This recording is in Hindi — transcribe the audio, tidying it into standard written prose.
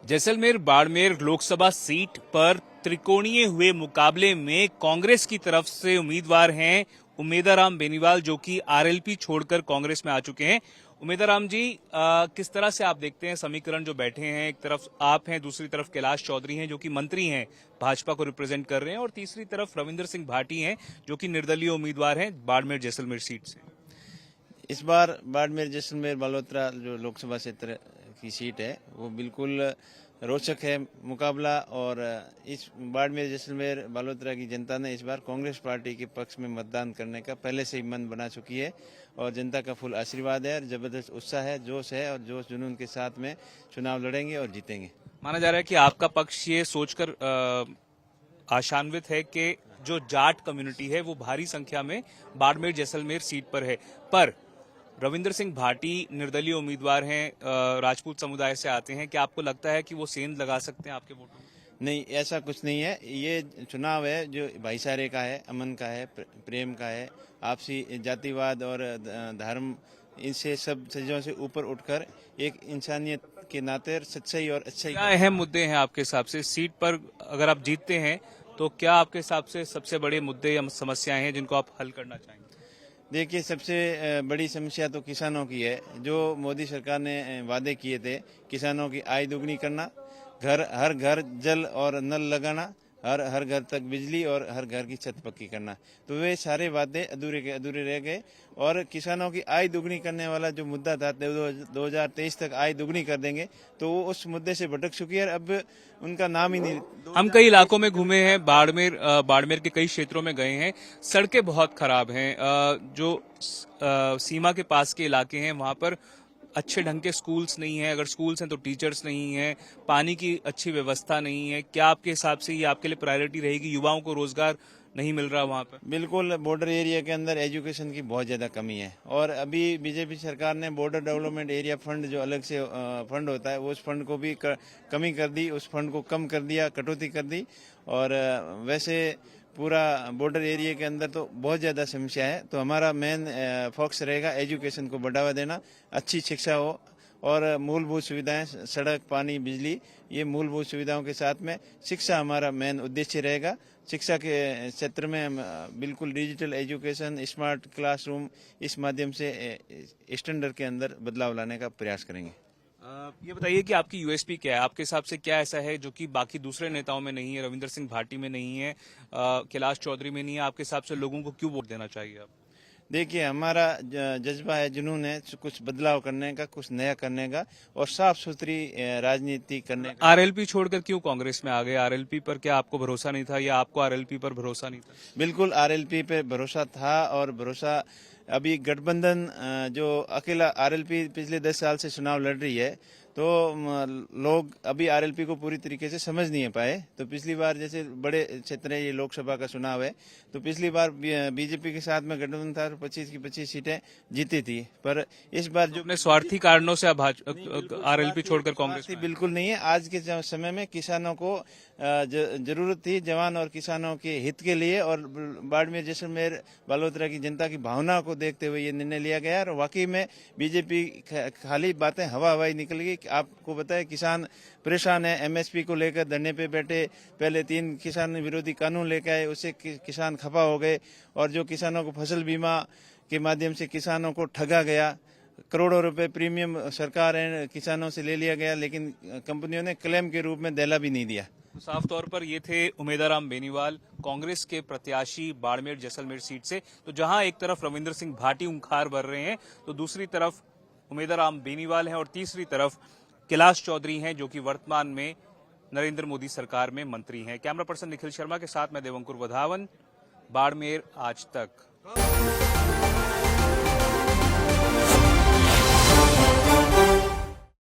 जैसलमेर बाड़मेर लोकसभा सीट पर त्रिकोणीय हुए मुकाबले में कांग्रेस की तरफ से उम्मीदवार हैं उमेदाराम बेनीवाल, जो कि आरएलपी छोड़कर कांग्रेस में आ चुके हैं। उमेदाराम जी, किस तरह से आप देखते हैं समीकरण जो बैठे हैं? एक तरफ आप हैं, दूसरी तरफ कैलाश चौधरी हैं जो कि मंत्री हैं, भाजपा को रिप्रेजेंट कर रहे हैं, और तीसरी तरफ रविंदर सिंह भाटी हैं जो कि निर्दलीय उम्मीदवार हैं बाड़मेर जैसलमेर सीट से। इस बार बाड़मेर जैसलमेर बालोतरा जो लोकसभा क्षेत्र की सीट है वो बिल्कुल रोचक है मुकाबला। और इस बाड़मेर जैसलमेर बालोतरा की जनता ने इस बार कांग्रेस पार्टी के पक्ष में मतदान करने का पहले से ही मन बना चुकी है और जनता का फुल आशीर्वाद है और जबरदस्त उत्साह है, जोश है और जोश जुनून के साथ में चुनाव लड़ेंगे और जीतेंगे। माना जा रहा है कि आपका पक्ष ये सोचकर आशान्वित है कि जो जाट कम्युनिटी है वो भारी संख्या में बाड़मेर जैसलमेर सीट पर है, पर रविंदर सिंह भाटी निर्दलीय उम्मीदवार हैं, राजपूत समुदाय से आते हैं। क्या आपको लगता है कि वो सेंध लगा सकते हैं आपके वोटों में? नहीं, ऐसा कुछ नहीं है। ये चुनाव है जो भाईचारे का है, अमन का है, प्रेम का है, आपसी जातिवाद और धर्म, इनसे सब चीजों से ऊपर उठकर एक इंसानियत के नाते सच्चाई और अच्छाई। क्या अहम मुद्दे हैं आपके हिसाब से सीट पर? अगर आप जीतते हैं तो क्या आपके हिसाब से सबसे बड़े मुद्दे या समस्याएं हैं जिनको आप हल करना चाहेंगे? देखिए, सबसे बड़ी समस्या तो किसानों की है। जो मोदी सरकार ने वादे किए थे, किसानों की आय दुगनी करना, हर घर जल और नल लगाना, हर घर तक बिजली और हर घर की छत पक्की करना, तो वे सारे वादे अधूरे के अधूरे रह गए। और किसानों की आय दुगनी करने वाला जो मुद्दा था 2023 तक आय दुगनी कर देंगे, तो वो उस मुद्दे से भटक चुकी है और अब उनका नाम ही नहीं। हम कई इलाकों में घूमे हैं, बाड़मेर के कई क्षेत्रों में गए हैं। सड़कें बहुत खराब हैं, जो सीमा के पास के इलाके हैं वहां पर अच्छे ढंग के स्कूल्स नहीं हैं, अगर स्कूल्स हैं तो टीचर्स नहीं हैं, पानी की अच्छी व्यवस्था नहीं है। क्या आपके हिसाब से ये आपके लिए प्रायोरिटी रहेगी? युवाओं को रोजगार नहीं मिल रहा वहां पर? बिल्कुल, बॉर्डर एरिया के अंदर एजुकेशन की बहुत ज़्यादा कमी है और अभी बीजेपी सरकार ने बॉर्डर डेवलपमेंट एरिया फंड जो अलग से फंड होता है, वो उस फंड को भी कमी कर दी, उस फंड को कम कर दिया, कटौती कर दी। और वैसे पूरा बॉर्डर एरिया के अंदर तो बहुत ज़्यादा समस्या है। तो हमारा मेन फोकस रहेगा एजुकेशन को बढ़ावा देना, अच्छी शिक्षा हो और मूलभूत सुविधाएं, सड़क, पानी, बिजली, ये मूलभूत सुविधाओं के साथ में शिक्षा हमारा मेन उद्देश्य रहेगा। शिक्षा के क्षेत्र में हम बिल्कुल डिजिटल एजुकेशन, स्मार्ट क्लासरूम, इस माध्यम से स्टैंडर्ड के अंदर बदलाव लाने का प्रयास करेंगे। ये बताइए कि आपकी यूएसपी क्या है? आपके हिसाब से क्या ऐसा है जो कि बाकी दूसरे नेताओं में नहीं है, रविंदर सिंह भाटी में नहीं है, कैलाश चौधरी में नहीं है? आपके हिसाब से लोगों को क्यों वोट देना चाहिए आप? देखिए, हमारा जज्बा है, जुनून है कुछ बदलाव करने का, कुछ नया करने का और साफ सुथरी राजनीति करने का। आरएलपी छोड़कर क्यों कांग्रेस में आ गए? आरएलपी पर क्या आपको भरोसा नहीं था या आपको आरएलपी पर भरोसा नहीं था? बिल्कुल, आरएलपी पे भरोसा था और भरोसा अभी गठबंधन जो अकेला आरएलपी पिछले 10 साल से चुनाव लड़ रही है, तो लोग अभी आरएलपी को पूरी तरीके से समझ नहीं पाए। तो पिछली बार जैसे बड़े क्षेत्र है, ये लोकसभा का चुनाव है, तो पिछली बार बीजेपी के साथ में गठबंधन था, 25 की 25 सीटें जीती थी। पर इस बार जो अपने स्वार्थी कारणों से आरएलपी छोड़कर कांग्रेस में? बिल्कुल नहीं है। आज के समय में किसानों को जरूरत थी, जवान और किसानों के हित के लिए, और बाड़मेर जैसलमेर बालोतरा की जनता की भावना को देखते हुए ये निर्णय लिया गया। और वाकई में बीजेपी खाली बातें हवाई निकल गई। आपको बताया, किसान परेशान है, एमएसपी को लेकर धरने पे बैठे, पहले 3 किसान विरोधी कानून लेकर आए, उससे किसान खफा हो गए। और जो किसानों को फसल बीमा के माध्यम से किसानों को ठगा गया, करोड़ों रुपए प्रीमियम सरकार है किसानों से ले लिया गया, लेकिन कंपनियों ने क्लेम के रूप में देला भी नहीं दिया। साफ तौर पर ये थे उमेदाराम बेनीवाल, कांग्रेस के प्रत्याशी बाड़मेर जैसलमेर सीट से। तो जहां एक तरफ रविंदर सिंह भाटी उंखार भर रहे हैं, तो दूसरी तरफ उमेदाराम बेनीवाल हैं और तीसरी तरफ कैलाश चौधरी हैं जो कि वर्तमान में नरेंद्र मोदी सरकार में मंत्री हैं। कैमरा पर्सन निखिल शर्मा के साथ मैं देवंकुर वधावन, बाड़मेर आज तक।